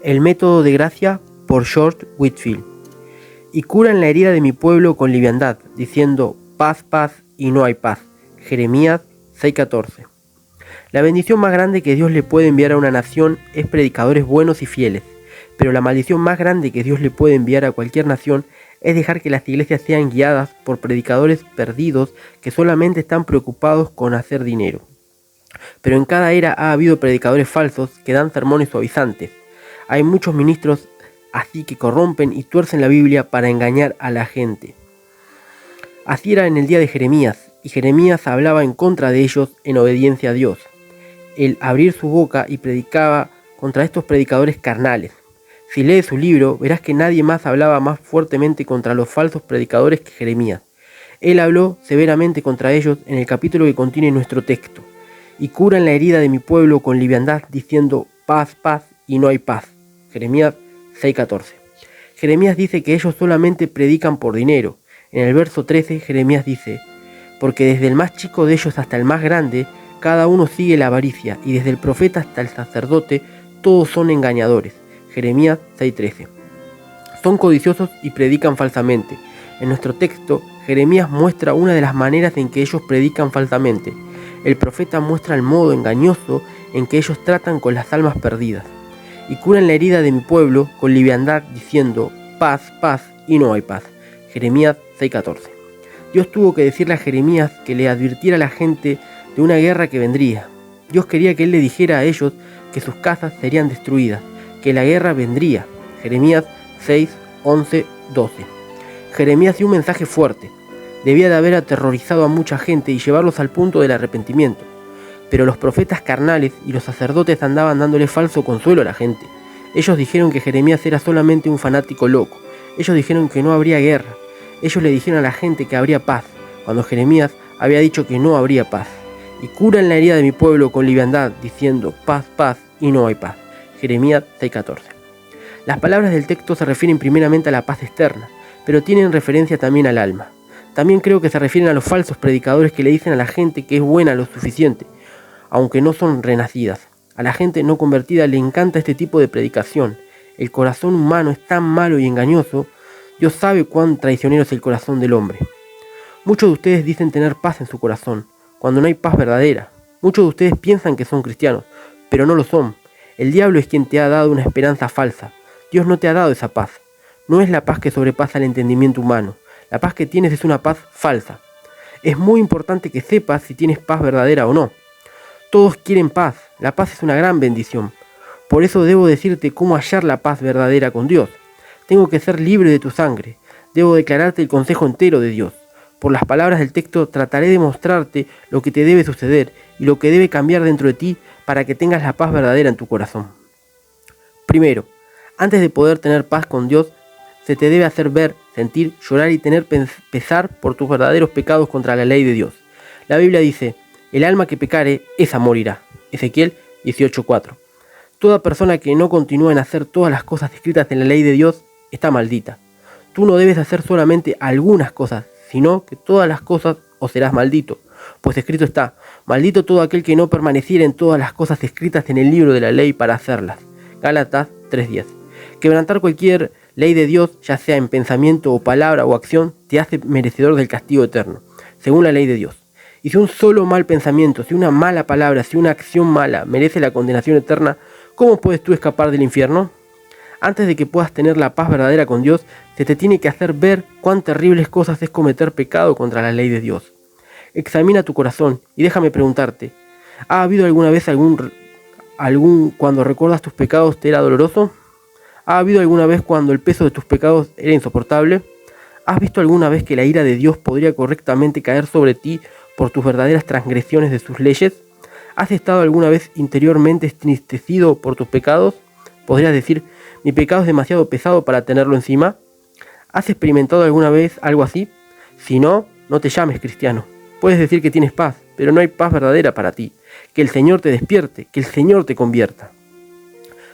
El método de gracia por George Whitefield. Y curan la herida de mi pueblo con liviandad, diciendo paz, paz y no hay paz. Jeremías 6:14. La bendición más grande que Dios le puede enviar a una nación es predicadores buenos y fieles, pero la maldición más grande que Dios le puede enviar a cualquier nación es dejar que las iglesias sean guiadas por predicadores perdidos que solamente están preocupados con hacer dinero. Pero en cada era ha habido predicadores falsos que dan sermones suavizantes. Hay muchos ministros así que corrompen y tuercen la Biblia para engañar a la gente. Así era en el día de Jeremías, y Jeremías hablaba en contra de ellos en obediencia a Dios. Él abría su boca y predicaba contra estos predicadores carnales. Si lees su libro, verás que nadie más hablaba más fuertemente contra los falsos predicadores que Jeremías. Él habló severamente contra ellos en el capítulo que contiene nuestro texto. Y curan la herida de mi pueblo con liviandad, diciendo paz, paz y no hay paz. Jeremías 6:14. Jeremías dice que ellos solamente predican por dinero. En el verso 13, Jeremías dice, porque desde el más chico de ellos hasta el más grande, cada uno sigue la avaricia, y desde el profeta hasta el sacerdote, todos son engañadores. Jeremías 6:13. Son codiciosos y predican falsamente. En nuestro texto, Jeremías muestra una de las maneras en que ellos predican falsamente. El profeta muestra el modo engañoso en que ellos tratan con las almas perdidas. Y curan la herida de mi pueblo con liviandad, diciendo paz, paz y no hay paz. Jeremías 6:14. Dios tuvo que decirle a Jeremías que le advirtiera a la gente de una guerra que vendría. Dios quería que él le dijera a ellos que sus casas serían destruidas, que la guerra vendría. Jeremías 6:11-12. Jeremías dio un mensaje fuerte. Debía de haber aterrorizado a mucha gente y llevarlos al punto del arrepentimiento. Pero los profetas carnales y los sacerdotes andaban dándole falso consuelo a la gente. Ellos dijeron que Jeremías era solamente un fanático loco. Ellos dijeron que no habría guerra. Ellos le dijeron a la gente que habría paz, cuando Jeremías había dicho que no habría paz. Y curan la herida de mi pueblo con liviandad, diciendo paz, paz y no hay paz. Jeremías 6:14. Las palabras del texto se refieren primeramente a la paz externa, pero tienen referencia también al alma. También creo que se refieren a los falsos predicadores que le dicen a la gente que es buena lo suficiente, aunque no son renacidas. A la gente no convertida le encanta este tipo de predicación. El corazón humano es tan malo y engañoso. Dios sabe cuán traicionero es el corazón del hombre. Muchos de ustedes dicen tener paz en su corazón, cuando no hay paz verdadera. Muchos de ustedes piensan que son cristianos, pero no lo son. El diablo es quien te ha dado una esperanza falsa. Dios no te ha dado esa paz. No es la paz que sobrepasa el entendimiento humano. La paz que tienes es una paz falsa. Es muy importante que sepas si tienes paz verdadera o no. Todos quieren paz. La paz es una gran bendición. Por eso debo decirte cómo hallar la paz verdadera con Dios. Tengo que ser libre de tu sangre. Debo declararte el consejo entero de Dios. Por las palabras del texto trataré de mostrarte lo que te debe suceder y lo que debe cambiar dentro de ti para que tengas la paz verdadera en tu corazón. Primero, antes de poder tener paz con Dios, se te debe hacer ver, sentir, llorar y tener pesar por tus verdaderos pecados contra la ley de Dios. La Biblia dice, el alma que pecare, esa morirá. Ezequiel 18:4. Toda persona que no continúa en hacer todas las cosas escritas en la ley de Dios está maldita. Tú no debes hacer solamente algunas cosas, sino que todas las cosas o serás maldito. Pues escrito está, maldito todo aquel que no permaneciera en todas las cosas escritas en el libro de la ley para hacerlas. Gálatas 3:10. Quebrantar cualquier ley de Dios, ya sea en pensamiento o palabra o acción, te hace merecedor del castigo eterno, según la ley de Dios. Y si un solo mal pensamiento, si una mala palabra, si una acción mala merece la condenación eterna, ¿cómo puedes tú escapar del infierno? Antes de que puedas tener la paz verdadera con Dios, se te tiene que hacer ver cuán terribles cosas es cometer pecado contra la ley de Dios. Examina tu corazón y déjame preguntarte, ¿ha habido alguna vez cuando recuerdas tus pecados te era doloroso? ¿Ha habido alguna vez cuando el peso de tus pecados era insoportable? ¿Has visto alguna vez que la ira de Dios podría correctamente caer sobre ti por tus verdaderas transgresiones de sus leyes? ¿Has estado alguna vez interiormente entristecido por tus pecados? ¿Podrías decir, mi pecado es demasiado pesado para tenerlo encima? ¿Has experimentado alguna vez algo así? Si no, no te llames cristiano. Puedes decir que tienes paz, pero no hay paz verdadera para ti. Que el Señor te despierte, que el Señor te convierta.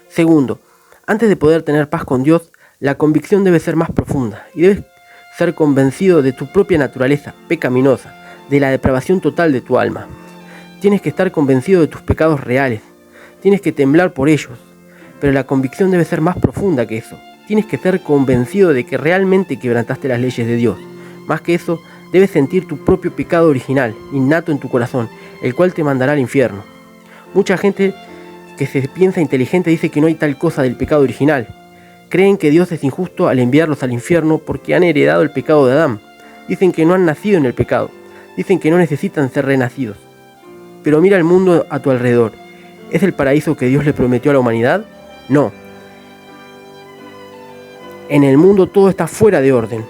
Segundo, antes de poder tener paz con Dios, la convicción debe ser más profunda y debes ser convencido de tu propia naturaleza pecaminosa, de la depravación total de tu alma. Tienes que estar convencido de tus pecados reales. Tienes que temblar por ellos. pero la convicción debe ser más profunda que eso. Tienes que ser convencido de que realmente quebrantaste las leyes de Dios. Más que eso, debes sentir tu propio pecado original, innato en tu corazón, el cual te mandará al infierno. Mucha gente que se piensa inteligente dice que no hay tal cosa del pecado original. Creen que Dios es injusto al enviarlos al infierno porque han heredado el pecado de Adán. Dicen que no han nacido en el pecado. Dicen que no necesitan ser renacidos. Pero mira el mundo a tu alrededor. ¿Es el paraíso que Dios le prometió a la humanidad? No. En el mundo todo está fuera de orden.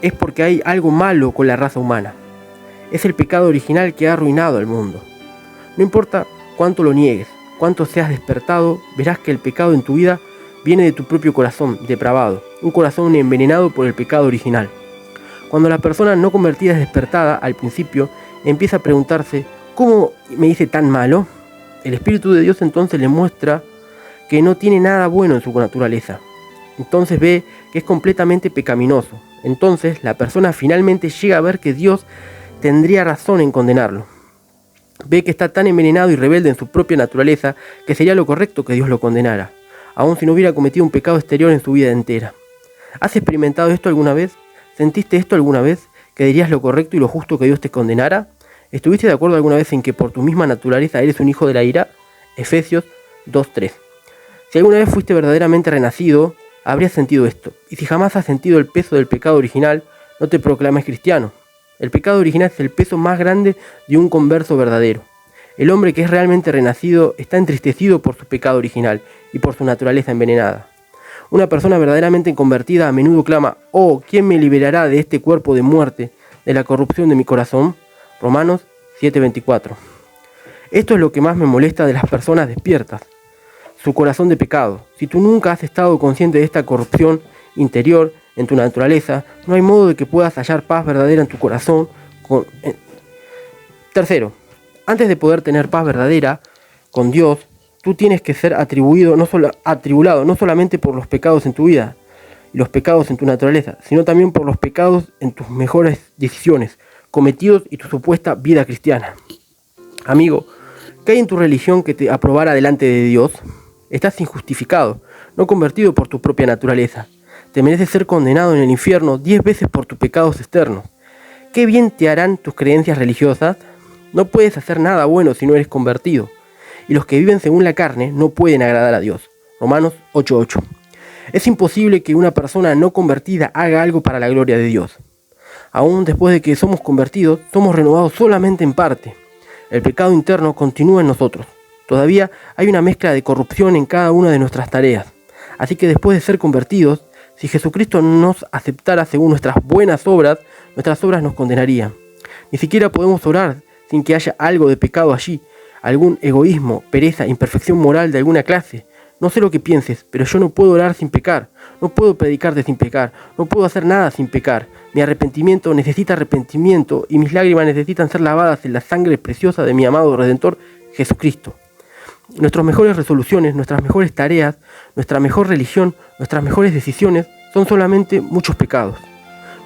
Es porque hay algo malo con la raza humana. Es el pecado original que ha arruinado al mundo. No importa cuánto lo niegues, cuánto seas despertado, verás que el pecado en tu vida viene de tu propio corazón depravado, un corazón envenenado por el pecado original. Cuando la persona no convertida es despertada al principio, empieza a preguntarse, ¿cómo me hice tan malo? El Espíritu de Dios entonces le muestra que no tiene nada bueno en su naturaleza. Entonces ve que es completamente pecaminoso. Entonces la persona finalmente llega a ver que Dios tendría razón en condenarlo. Ve que está tan envenenado y rebelde en su propia naturaleza que sería lo correcto que Dios lo condenara, aun si no hubiera cometido un pecado exterior en su vida entera. ¿Has experimentado esto alguna vez? ¿Sentiste esto alguna vez? ¿Que dirías lo correcto y lo justo que Dios te condenara? ¿Estuviste de acuerdo alguna vez en que por tu misma naturaleza eres un hijo de la ira? Efesios 2:3. Si alguna vez fuiste verdaderamente renacido, habrías sentido esto. Y si jamás has sentido el peso del pecado original, no te proclames cristiano. El pecado original es el peso más grande de un converso verdadero. El hombre que es realmente renacido está entristecido por su pecado original y por su naturaleza envenenada. Una persona verdaderamente convertida a menudo clama, «Oh, ¿quién me liberará de este cuerpo de muerte, de la corrupción de mi corazón?» Romanos 7:24. Esto es lo que más me molesta de las personas despiertas, su corazón de pecado. Si tú nunca has estado consciente de esta corrupción interior en tu naturaleza, no hay modo de que puedas hallar paz verdadera en tu corazón. Tercero, antes de poder tener paz verdadera con Dios, tú tienes que ser atribulado no solamente por los pecados en tu vida y los pecados en tu naturaleza, sino también por los pecados en tus mejores decisiones cometidos y tu supuesta vida cristiana. Amigo, ¿qué hay en tu religión que te aprobara delante de Dios? Estás injustificado, no convertido por tu propia naturaleza. Te mereces ser condenado en el infierno 10 veces por tus pecados externos. ¿Qué bien te harán tus creencias religiosas? No puedes hacer nada bueno si no eres convertido. Y los que viven según la carne no pueden agradar a Dios. Romanos 8:8. Es imposible que una persona no convertida haga algo para la gloria de Dios. Aún después de que somos convertidos, somos renovados solamente en parte. El pecado interno continúa en nosotros. Todavía hay una mezcla de corrupción en cada una de nuestras tareas. Así que después de ser convertidos, si Jesucristo nos aceptara según nuestras buenas obras nos condenarían. Ni siquiera podemos orar sin que haya algo de pecado allí, algún egoísmo, pereza, imperfección moral de alguna clase. No sé lo que pienses, pero yo no puedo orar sin pecar, no puedo predicarte sin pecar, no puedo hacer nada sin pecar. Mi arrepentimiento necesita arrepentimiento y mis lágrimas necesitan ser lavadas en la sangre preciosa de mi amado Redentor Jesucristo. Nuestras mejores resoluciones, nuestras mejores tareas, nuestra mejor religión, nuestras mejores decisiones son solamente muchos pecados.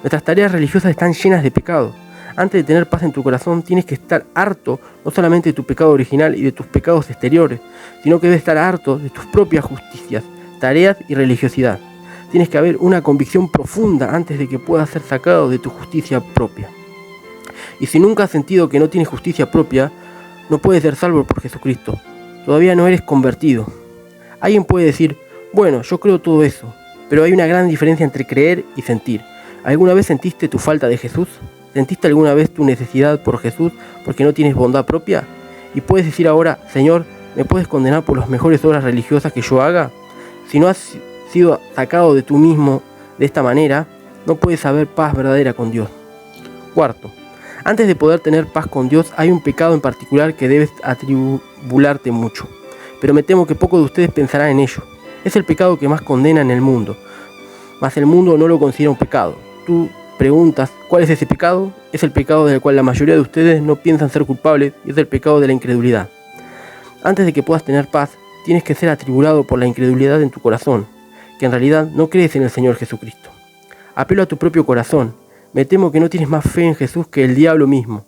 Nuestras tareas religiosas están llenas de pecado. Antes de tener paz en tu corazón, tienes que estar harto no solamente de tu pecado original y de tus pecados exteriores, sino que debes estar harto de tus propias justicias, tareas y religiosidad. Tienes que haber una convicción profunda antes de que puedas ser sacado de tu justicia propia. Y si nunca has sentido que no tienes justicia propia, no puedes ser salvo por Jesucristo. Todavía no eres convertido. Alguien puede decir, bueno, yo creo todo eso, pero hay una gran diferencia entre creer y sentir. ¿Alguna vez sentiste tu falta de Jesús? ¿Sentiste alguna vez tu necesidad por Jesús porque no tienes bondad propia? Y puedes decir ahora, Señor, ¿me puedes condenar por las mejores obras religiosas que yo haga? Si no has sido sacado de tú mismo de esta manera, no puedes haber paz verdadera con Dios. Cuarto, antes de poder tener paz con Dios, hay un pecado en particular que debes atribularte mucho. Pero me temo que pocos de ustedes pensarán en ello. Es el pecado que más condena en el mundo. Mas el mundo no lo considera un pecado. Tú preguntas, ¿cuál es ese pecado? Es el pecado del cual la mayoría de ustedes no piensan ser culpables y es el pecado de la incredulidad. Antes de que puedas tener paz, tienes que ser atribulado por la incredulidad en tu corazón, que en realidad no crees en el Señor Jesucristo. Apelo a tu propio corazón. Me temo que no tienes más fe en Jesús que el diablo mismo.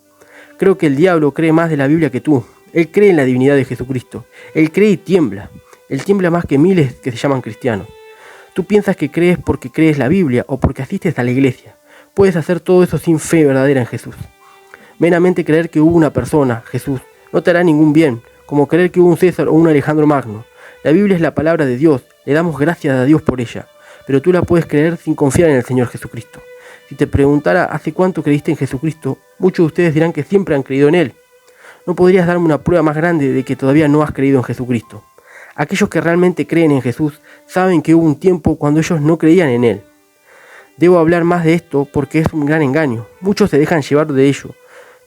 Creo que el diablo cree más de la Biblia que tú. Él cree en la divinidad de Jesucristo. Él cree y tiembla. Él tiembla más que miles que se llaman cristianos. Tú piensas que crees porque crees la Biblia o porque asistes a la iglesia. Puedes hacer todo eso sin fe verdadera en Jesús. Meramente creer que hubo una persona, Jesús, no te hará ningún bien, como creer que hubo un César o un Alejandro Magno. La Biblia es la palabra de Dios, le damos gracias a Dios por ella, pero tú la puedes creer sin confiar en el Señor Jesucristo. Si te preguntara hace cuánto creíste en Jesucristo, muchos de ustedes dirán que siempre han creído en Él. No podrías darme una prueba más grande de que todavía no has creído en Jesucristo. Aquellos que realmente creen en Jesús saben que hubo un tiempo cuando ellos no creían en Él. Debo hablar más de esto porque es un gran engaño. Muchos se dejan llevar de ello,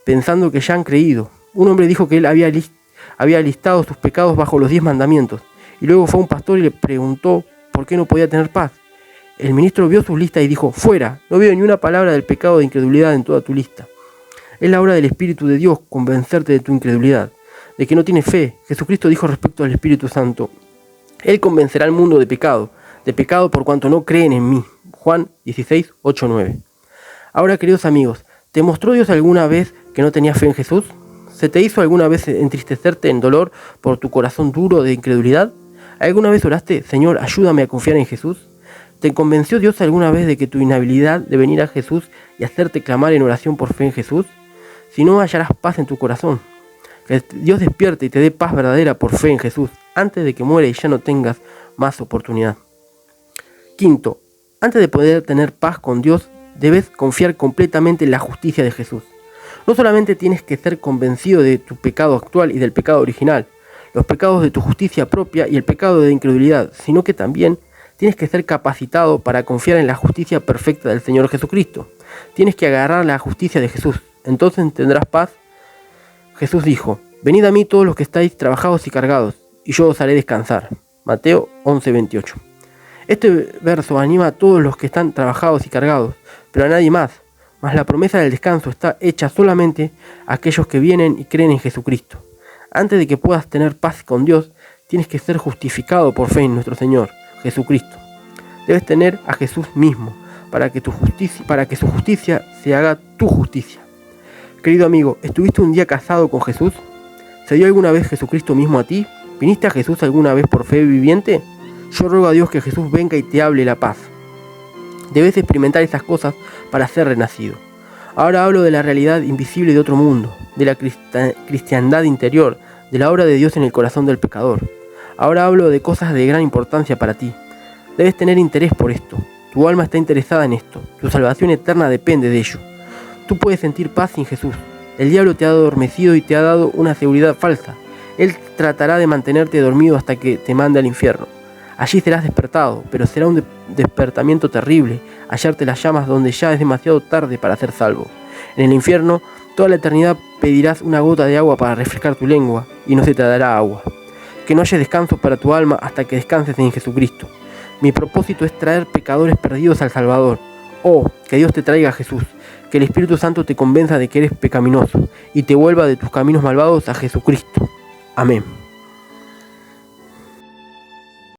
pensando que ya han creído. Un hombre dijo que él había listado sus pecados bajo los 10 mandamientos, y luego fue a un pastor y le preguntó por qué no podía tener paz. El ministro vio sus listas y dijo: fuera, no veo ni una palabra del pecado de incredulidad en toda tu lista. Es la obra del Espíritu de Dios convencerte de tu incredulidad, de que no tienes fe. Jesucristo dijo respecto al Espíritu Santo: Él convencerá al mundo de pecado por cuanto no creen en mí. Juan 16, 8, 9. Ahora, queridos amigos, ¿te mostró Dios alguna vez que no tenías fe en Jesús? ¿Se te hizo alguna vez entristecerte en dolor por tu corazón duro de incredulidad? ¿Alguna vez oraste: Señor, ayúdame a confiar en Jesús? ¿Te convenció Dios alguna vez de que tu inhabilidad de venir a Jesús y hacerte clamar en oración por fe en Jesús? Si no, hallarás paz en tu corazón. Que Dios despierte y te dé paz verdadera por fe en Jesús, antes de que muera y ya no tengas más oportunidad. Quinto, antes de poder tener paz con Dios, debes confiar completamente en la justicia de Jesús. No solamente tienes que ser convencido de tu pecado actual y del pecado original, los pecados de tu justicia propia y el pecado de incredulidad, sino que también tienes que ser capacitado para confiar en la justicia perfecta del Señor Jesucristo. Tienes que agarrar la justicia de Jesús, entonces tendrás paz. Jesús dijo: venid a mí todos los que estáis trabajados y cargados, y yo os haré descansar. Mateo 11:28. Este verso anima a todos los que están trabajados y cargados, pero a nadie más. Mas la promesa del descanso está hecha solamente a aquellos que vienen y creen en Jesucristo. Antes de que puedas tener paz con Dios, tienes que ser justificado por fe en nuestro Señor Jesucristo. Debes tener a Jesús mismo para que su justicia se haga tu justicia. Querido amigo, ¿estuviste un día casado con Jesús? ¿Se dio alguna vez Jesucristo mismo a ti? ¿Viniste a Jesús alguna vez por fe viviente? Yo ruego a Dios que Jesús venga y te hable la paz. Debes experimentar esas cosas para ser renacido. Ahora hablo de la realidad invisible de otro mundo, de la cristiandad interior, de la obra de Dios en el corazón del pecador. Ahora hablo de cosas de gran importancia para ti. Debes tener interés por esto. Tu alma está interesada en esto. Tu salvación eterna depende de ello. Tú puedes sentir paz sin Jesús. El diablo te ha adormecido y te ha dado una seguridad falsa. Él tratará de mantenerte dormido hasta que te mande al infierno. Allí serás despertado, pero será un despertamiento terrible, hallarte las llamas donde ya es demasiado tarde para ser salvo. En el infierno, toda la eternidad pedirás una gota de agua para refrescar tu lengua, y no se te dará agua. Que no haya descanso para tu alma hasta que descanses en Jesucristo. Mi propósito es traer pecadores perdidos al Salvador. Oh, que Dios te traiga a Jesús, que el Espíritu Santo te convenza de que eres pecaminoso, y te vuelva de tus caminos malvados a Jesucristo. Amén.